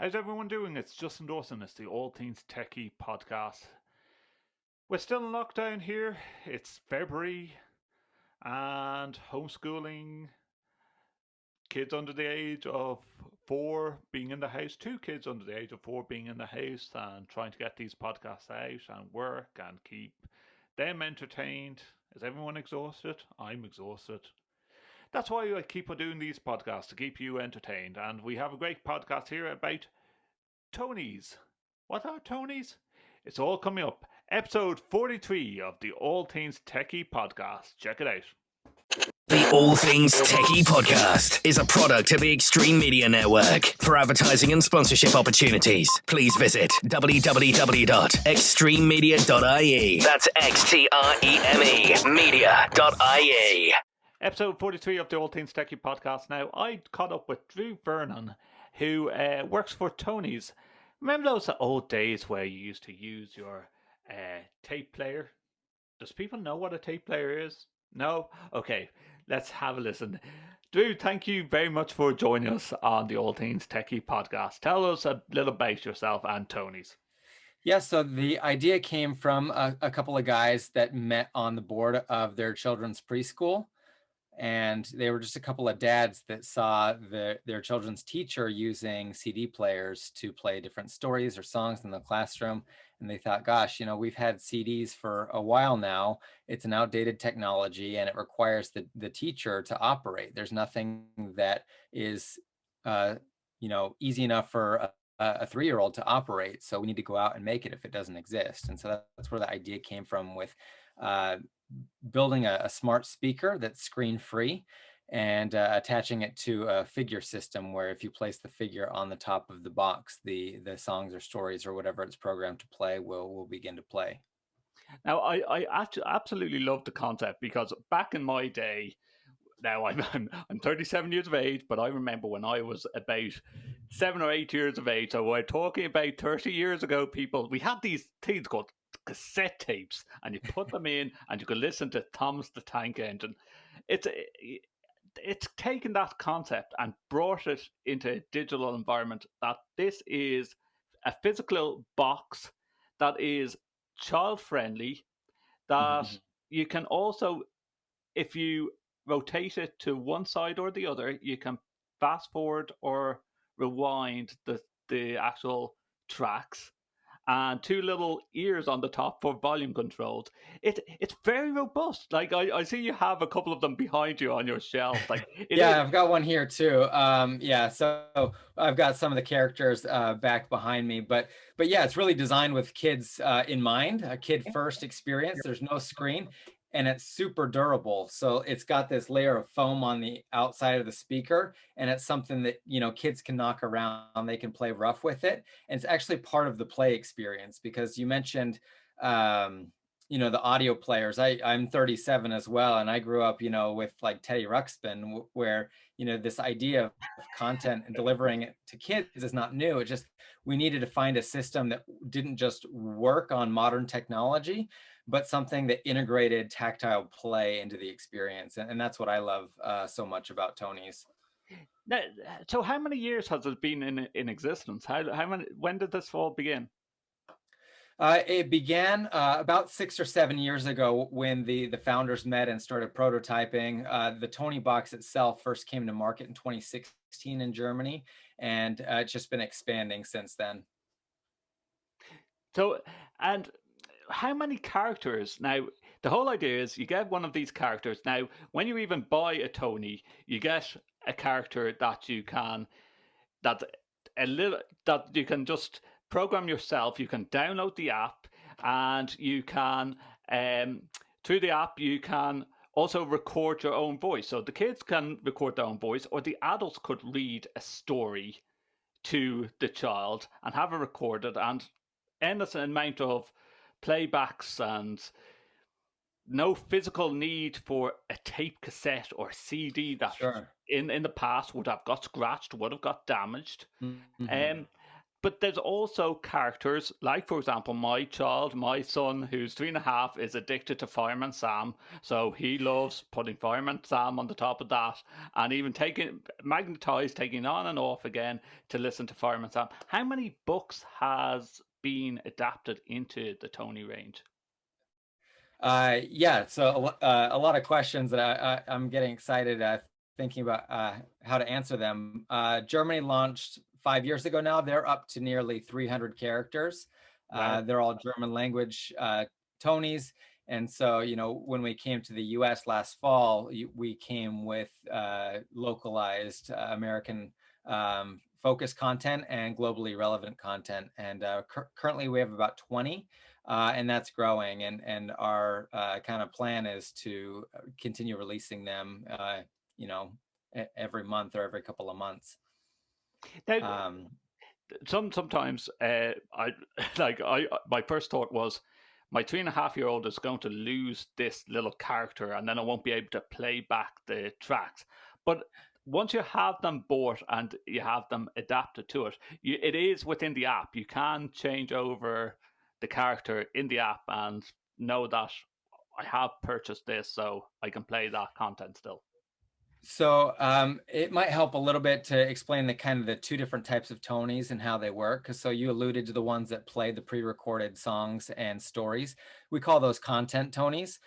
How's everyone doing? It's Justin Dawson. It's the All Things TechIE podcast. We're still in lockdown here. It's February and homeschooling, kids under the age of 4 being in the house, two kids under the age of 4 being in the house and trying to get these podcasts out and work and keep them entertained. Is everyone exhausted? I'm exhausted. That's why I keep on doing these podcasts, to keep you entertained. And we have a great podcast here about Tonies. What are Tonies? It's all coming up. Episode 43 of the All Things TechIE podcast. Check it out. The All Things TechIE podcast is a product of the Extreme Media Network. For advertising and sponsorship opportunities, please visit www.extrememedia.ie. That's XTREME media.ie. Episode 43 of the All Things TechIE podcast. Now, I caught up with Drew Vernon, who works for Tonies. Remember those old days where you used to use your tape player? Does people know what a tape player is? No? Okay, let's have a listen. Drew, thank you very much for joining us on the All Things TechIE podcast. Tell us a little about yourself and Tonies. Yeah, so the idea came from a couple of guys that met on the board of their children's preschool. And they were just a couple of dads that saw their children's teacher using CD players to play different stories or songs in the classroom. And they thought, gosh, we've had CDs for a while now. It's an outdated technology and it requires the teacher to operate. There's nothing that is, easy enough for a 3-year-old to operate. So we need to go out and make it if it doesn't exist. And so that's where the idea came from, with building a smart speaker that's screen free and attaching it to a figure system where if you place the figure on the top of the box, the songs or stories or whatever it's programmed to play will begin to play. Now, I absolutely love the concept, because back in my day, now I'm 37 years of age, but I remember when I was about 7 or 8 years of age. So we're talking about 30 years ago, people. We had these things called cassette tapes, and you put them in and you could listen to Thomas the Tank Engine. It's taken that concept and brought it into a digital environment, that this is a physical box that is child friendly, that you can also, if you rotate it to one side or the other, you can fast forward or rewind the actual tracks, and two little ears on the top for volume controls. It's very robust. Like I see you have a couple of them behind you on your shelf. Like I've got one here too. So I've got some of the characters back behind me, but yeah, it's really designed with kids in mind, a kid first experience. There's no screen. And it's super durable. So it's got this layer of foam on the outside of the speaker, and it's something that, kids can knock around. They can play rough with it. And it's actually part of the play experience, because you mentioned, the audio players. I'm 37 as well. And I grew up, with like Teddy Ruxpin, where, this idea of content and delivering it to kids is not new. It just, we needed to find a system that didn't just work on modern technology, but something that integrated tactile play into the experience. And that's what I love so much about Tonies. Now, so how many years has it been in existence? How many? When did this all begin? It began about 6 or 7 years ago when the founders met and started prototyping. The Tonie Box itself first came to market in 2016 in Germany, and it's just been expanding since then. So, and how many characters? Now, the whole idea is you get one of these characters. Now, when you even buy a Tonie, you get a character that you can just program yourself. You can download the app, and you can through the app you can also record your own voice. So the kids can record their own voice, or the adults could read a story to the child and have it recorded, and endless amount of playbacks, and no physical need for a tape cassette or CD that in the past would have got scratched, would have got damaged. but there's also characters like, for example, my son, who's 3.5, is addicted to Fireman Sam. So he loves putting Fireman Sam on the top of that, and even taking magnetized, taking on and off again to listen to Fireman Sam. How many books has been adapted into the Tony range? Yeah, so a lot of questions that I'm getting excited thinking about how to answer them. Germany launched 5 years ago now. They're up to nearly 300 characters. Wow. They're all German language Tonys. And so, when we came to the US last fall, we came with localized American focused content and globally relevant content. And currently we have about 20. And that's growing, and our kind of plan is to continue releasing them, every month or every couple of months. Now, Um, sometimes I I my first thought was my 3.5-year-old is going to lose this little character, and then I won't be able to play back the tracks. But once you have them bought and you have them adapted to it, it is within the app. You can change over the character in the app and know that I have purchased this, so I can play that content still. So it might help a little bit to explain the kind of the two different types of Tonys and how they work. Because so you alluded to the ones that play the pre-recorded songs and stories. We call those content Tonys.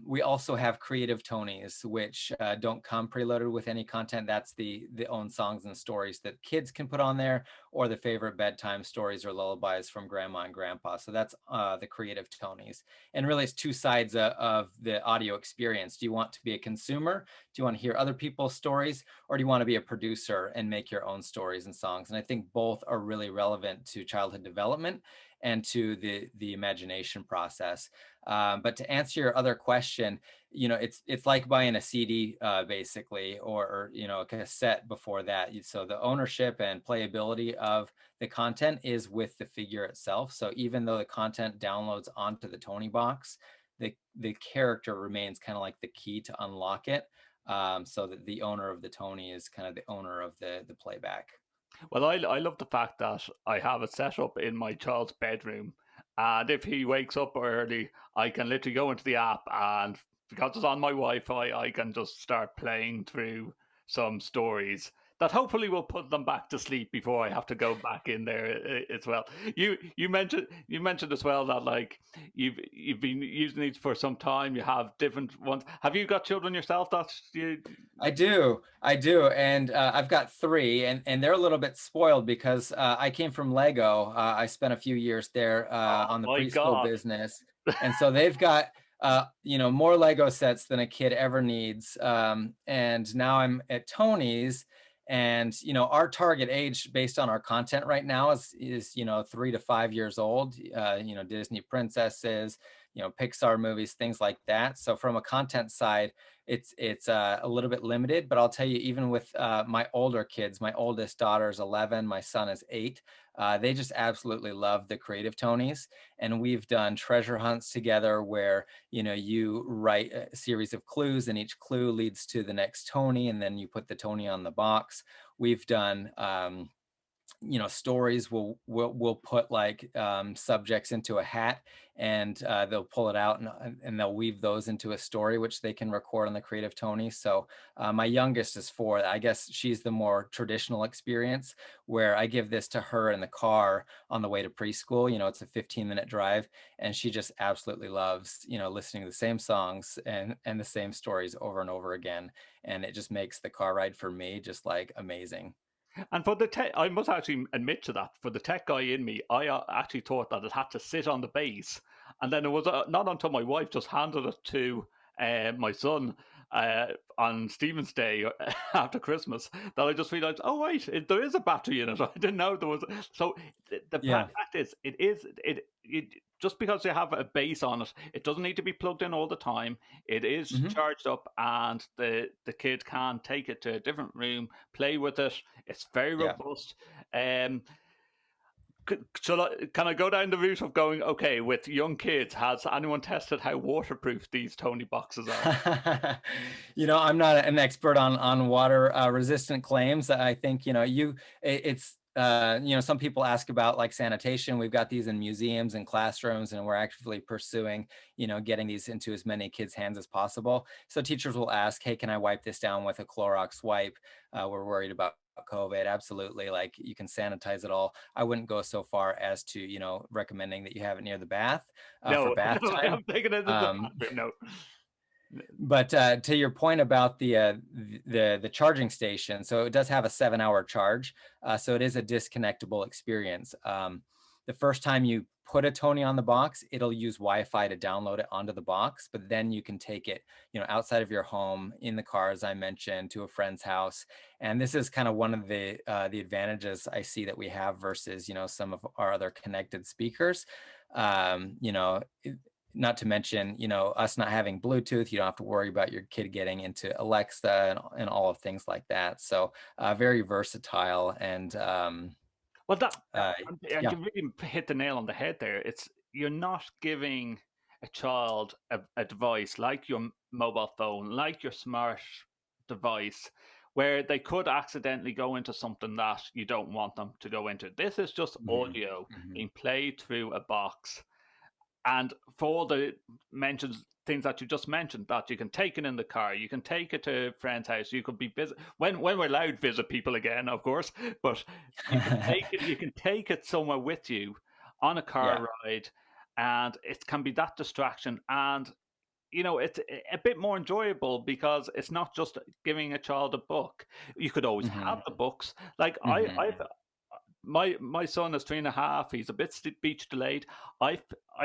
We also have creative Tonys, which don't come preloaded with any content. That's the own songs and stories that kids can put on there, or the favorite bedtime stories or lullabies from grandma and grandpa. So that's the creative Tonys. And really, it's two sides of the audio experience. Do you want to be a consumer? Do you want to hear other people's stories, or do you want to be a producer and make your own stories and songs? And I think both are really relevant to childhood development and to the imagination process. But to answer your other question, it's like buying a CD basically, or a cassette before that. So the ownership and playability of the content is with the figure itself. So even though the content downloads onto the Tonie Box, the character remains kind of like the key to unlock it. So that the owner of the Tony is kind of the owner of the playback. Well, I love the fact that I have it set up in my child's bedroom. And if he wakes up early, I can literally go into the app, and because it's on my Wi Fi, I can just start playing through some stories that hopefully will put them back to sleep before I have to go back in there as well. You mentioned as well that like you've been using these for some time. You have different ones. Have you got children yourself that you? I do, and I've got three, and they're a little bit spoiled because I came from Lego. I spent a few years there Oh on the my preschool god! business, and so they've got more Lego sets than a kid ever needs. And now I'm at Tony's, and our target age based on our content right now is 3 to 5 years old. Disney princesses, Pixar movies, things like that. So from a content side, it's a little bit limited, but I'll tell you, even with my older kids, my oldest daughter is 11, my son is 8. They just absolutely love the creative Tonys, and we've done treasure hunts together where you write a series of clues, and each clue leads to the next Tony, and then you put the Tony on the box. We've done stories. We'll put like subjects into a hat, and they'll pull it out, and they'll weave those into a story, which they can record on the creative Tony. So my youngest is 4. I guess she's the more traditional experience, where I give this to her in the car on the way to preschool. It's a 15-minute drive, and she just absolutely loves listening to the same songs and the same stories over and over again. And it just makes the car ride for me just like amazing. And for the tech, I must actually admit to that. For the tech guy in me, I actually thought that it had to sit on the base, and then it was not until my wife just handed it to my son on Stephen's Day after Christmas that I just realized, oh wait, there is a battery in it. I didn't know there was. So the Yeah. fact is, it just because you have a base on it, it doesn't need to be plugged in all the time. It is Mhm. charged up, and the kid can take it to a different room, play with it. It's very Yeah. robust. Can I go down the route of going, okay, with young kids, has anyone tested how waterproof these Tony boxes are? I'm not an expert on water resistant claims. I think it's some people ask about like sanitation. We've got these in museums and classrooms, and we're actively pursuing, getting these into as many kids' hands as possible. So teachers will ask, hey, can I wipe this down with a Clorox wipe? We're worried about COVID. Absolutely. Like, you can sanitize it all. I wouldn't go so far as to, recommending that you have it near the bath for No, bath no, time. I'm taking it as the bathroom. No. But to your point about the charging station, so it does have a 7-hour charge, so it is a disconnectable experience. The first time you put a Tonie on the box, it'll use Wi-Fi to download it onto the box, but then you can take it, outside of your home, in the car, as I mentioned, to a friend's house. And this is kind of one of the advantages I see that we have versus, some of our other connected speakers. Not to mention, us not having Bluetooth. You don't have to worry about your kid getting into Alexa and all of things like that. So very versatile. And Well, and yeah. you really hit the nail on the head there. You're not giving a child a device like your mobile phone, like your smart device, where they could accidentally go into something that you don't want them to go into. This is just audio being played through a box. And for all the things that you just mentioned, that you can take it in the car, you can take it to a friend's house, you could be visit when we're allowed visit people again, of course. But you can take it, somewhere with you on a car Yeah. ride, and it can be that distraction. And it's a bit more enjoyable because it's not just giving a child a book. You could always have the books. Like I've my son is 3.5. He's a bit speech delayed. I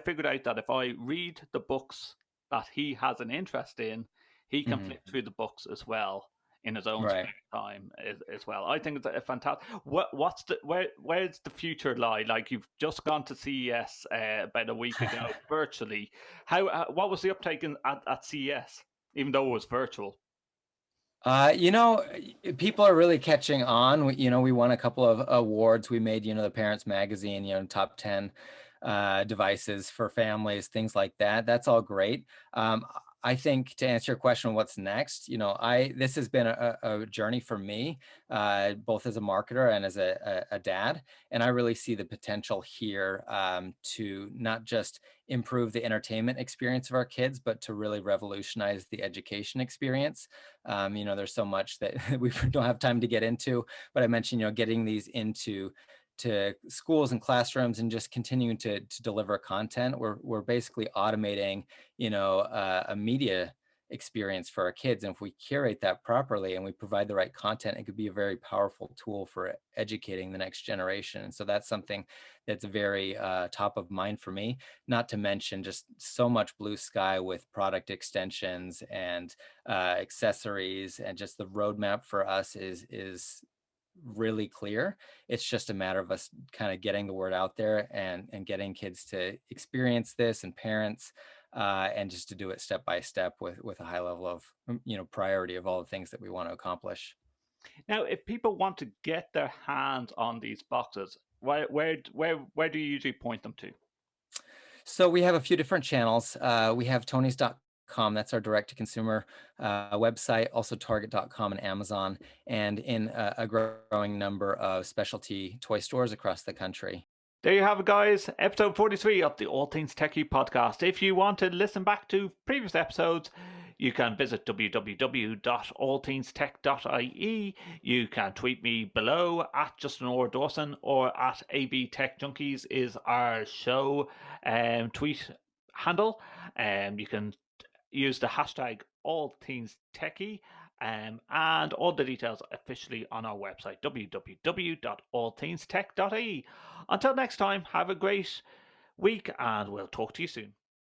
figured out that if I read the books that he has an interest in, he can flip through the books as well in his own Right. spare time as well. I think it's a fantastic. Where's the future lie? Like, you've just gone to CES about a week ago virtually. What was the uptake at CES, even though it was virtual? People are really catching on. We won a couple of awards. We made, the Parents Magazine, top 10 devices for families, things like that. That's all great. I think, to answer your question, what's next? This has been a journey for me, both as a marketer and as a dad. And I really see the potential here to not just improve the entertainment experience of our kids, but to really revolutionize the education experience. There's so much that we don't have time to get into, but I mentioned, getting these into schools and classrooms and just continuing to deliver content. We're basically automating, a media experience for our kids. And if we curate that properly and we provide the right content, it could be a very powerful tool for educating the next generation. And so that's something that's very top of mind for me, not to mention just so much blue sky with product extensions and accessories, and just the roadmap for us is really clear. It's just a matter of us kind of getting the word out there and getting kids to experience this, and parents, and just to do it step by step with a high level of priority of all the things that we want to accomplish. Now, if people want to get their hands on these boxes, where do you usually point them to? So we have a few different channels. We have Tonies.com. That's our direct-to-consumer website, also Target.com and Amazon, and in a growing number of specialty toy stores across the country. There you have it, guys. Episode 43 of the All Things TechIE podcast. If you want to listen back to previous episodes, you can visit www.allthingstech.ie. You can tweet me below at Justin or Dawson, or at AB Tech Junkies is our show tweet handle. You can use the hashtag AllThingsTechie, and all the details officially on our website, www.allthingstech.ie. Until next time, have a great week, and we'll talk to you soon.